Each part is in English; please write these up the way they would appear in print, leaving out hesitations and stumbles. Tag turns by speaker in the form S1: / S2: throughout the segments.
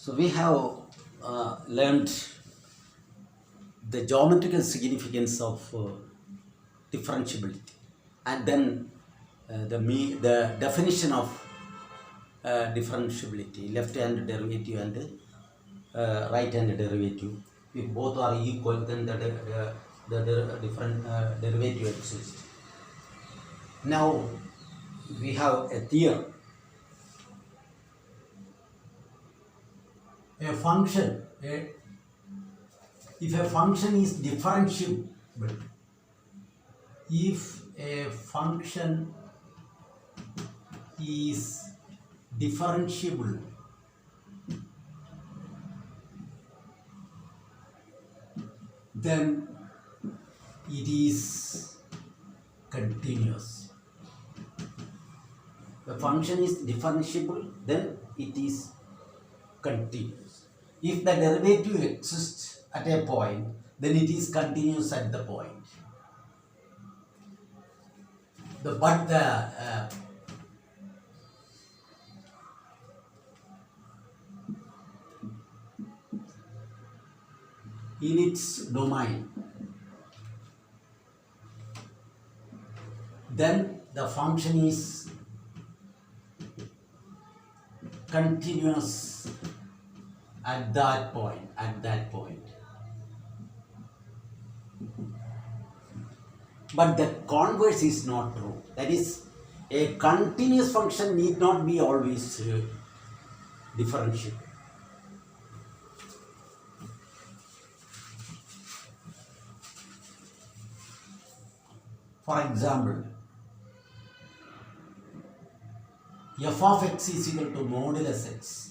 S1: So we have learned the geometrical significance of differentiability, and then the definition of differentiability, left-hand derivative and right-hand derivative. If both are equal, then the different derivative exists. Now we have a theorem. A function, if a function is differentiable, if a function is differentiable, then it is continuous. The function is differentiable, then it is continuous. If the derivative exists at a point, then it is continuous at the point. In its domain, then the function is continuous at that point. But the converse is not true. That is, a continuous function need not be always differentiable. For example, f of x is equal to modulus x.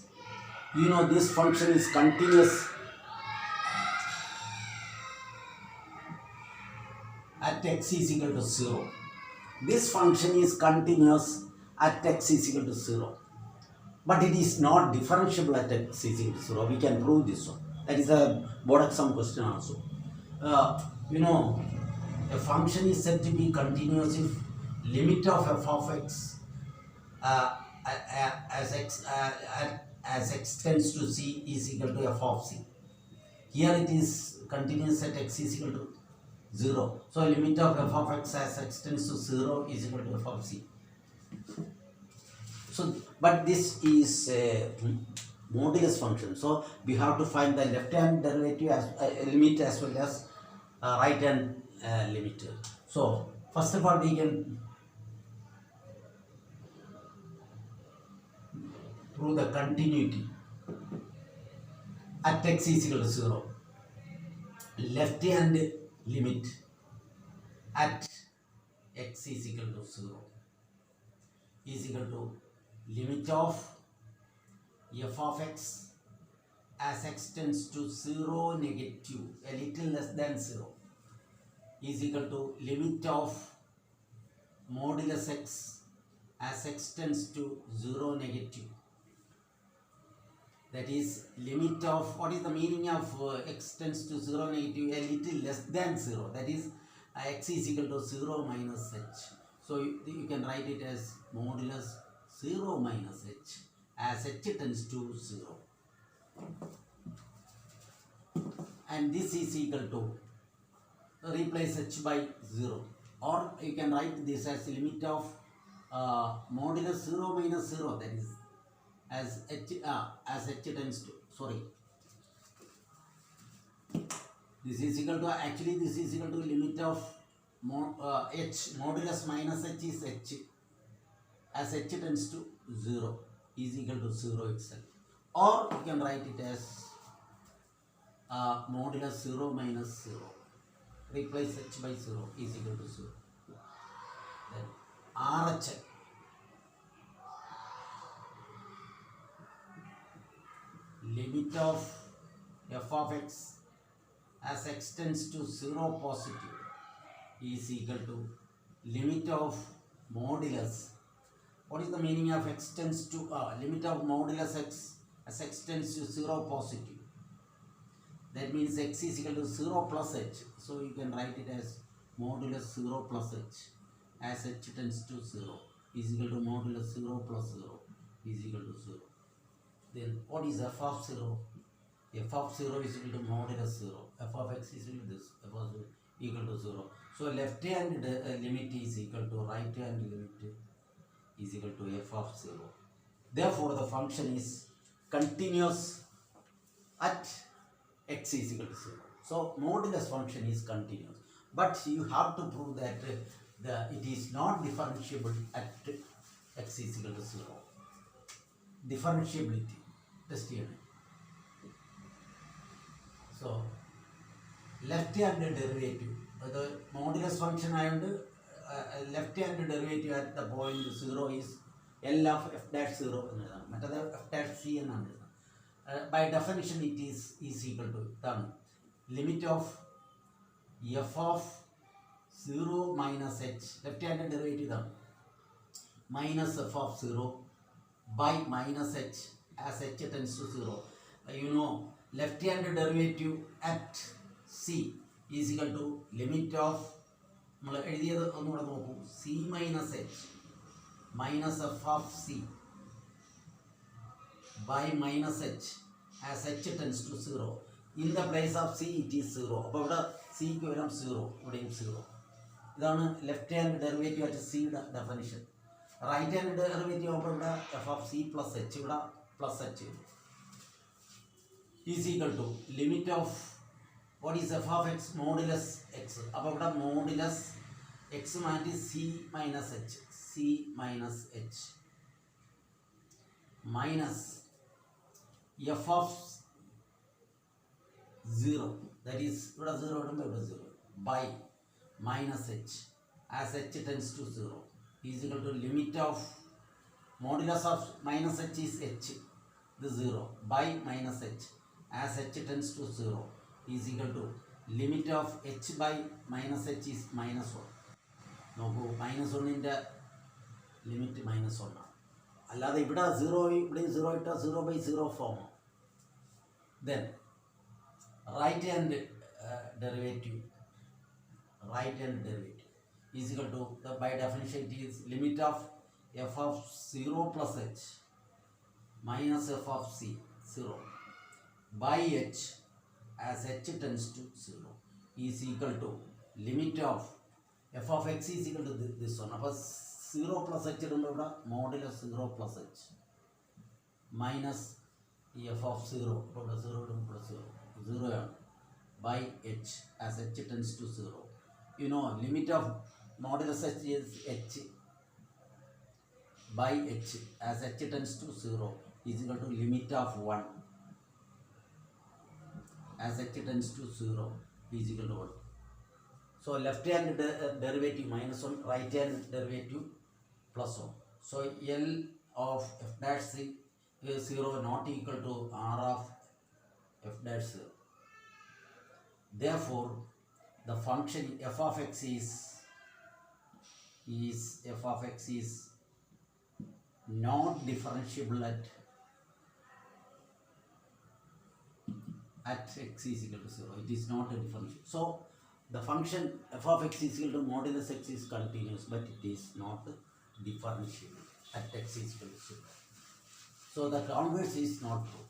S1: You know this function is continuous at x is equal to 0. This function is continuous at x is equal to 0. But it is not differentiable at x is equal to 0. We can prove this one. That is a board exam question also. A function is said to be continuous if limit of f of x as x tends to c is equal to f of c. Here it is continuous at x is equal to 0. So limit of f of x as x tends to 0 is equal to f of c. So, but this is a modulus function. So we have to find the left-hand derivative as limit as well as right-hand limit. So first of all, we can prove the continuity at x is equal to 0. Left-hand limit at x is equal to 0 is equal to limit of f of x as x tends to 0 negative, a little less than 0, is equal to limit of modulus x as x tends to 0 negative. That is limit of, what is the meaning of x tends to 0 negative, a little less than 0. That is x is equal to 0 minus h. So you can write it as modulus 0 minus h as h tends to 0. And this is equal to, replace h by 0. Or you can write this as limit of modulus 0 minus 0, that is as h tends to, sorry, this is equal to, actually this is equal to limit of h, modulus minus h is h, as h tends to 0 is equal to 0 itself. Or you can write it as modulus 0 minus 0, replace h by 0 is equal to 0. Then RHS, limit of f of x as x tends to 0 positive is equal to limit of modulus. What is the meaning of x tends to limit of modulus x as x tends to 0 positive? That means x is equal to 0 plus h. So you can write it as modulus 0 plus h as h tends to 0 is equal to modulus 0 plus 0 is equal to 0. Then what is f of 0? F of 0 is equal to modulus 0. F of x is equal to this. F of 0 equal to 0. So left hand limit is equal to right hand limit is equal to f of 0. Therefore, the function is continuous at x is equal to 0. So modulus function is continuous. But you have to prove that it is not differentiable at x is equal to 0. Differentiability. Test here. So left hand derivative. The modulus function and left hand derivative at the point 0 is L of f dash 0. F dash c. By definition, it is equal to limit of f of 0 minus h. Left hand derivative minus f of 0 by minus h as h tends to 0. You know, left hand derivative at c is equal to limit of c minus h minus f of c by minus h as h tends to 0. In the place of c it is 0. About c equivalent 0. 0. This is left hand derivative at c definition. Right hand derivative of f of c plus h plus h is equal to limit of what is f of x modulus x. About modulus x minus c minus h minus f of 0, that is 0 by minus h as h tends to 0 is equal to limit of modulus of minus h is h, the 0 by minus h as h tends to 0 is equal to limit of h by minus h is minus 1. No, minus 1 in the limit minus 1. Allada ibda 0 0 by 0 form. Then right hand derivative is equal to by definition it is limit of f of 0 plus h minus f of c 0 by h as h tends to 0 is equal to limit of f of x is equal to this one. Appo 0 plus h modulus 0 plus h minus f of 0 0 by h as h tends to 0. You know, limit of modulus h is h by h as h tends to 0 is equal to limit of 1 as h tends to 0 is equal to 1. So left hand derivative minus 1, right hand derivative plus 1. So L of f dash c is 0 not equal to R of f dash 0. Therefore, the function f of x is not differentiable at x is equal to 0. It is not a differentiable. So the function f of x is equal to modulus x is continuous, but it is not differentiable at x is equal to 0. So the converse is not true.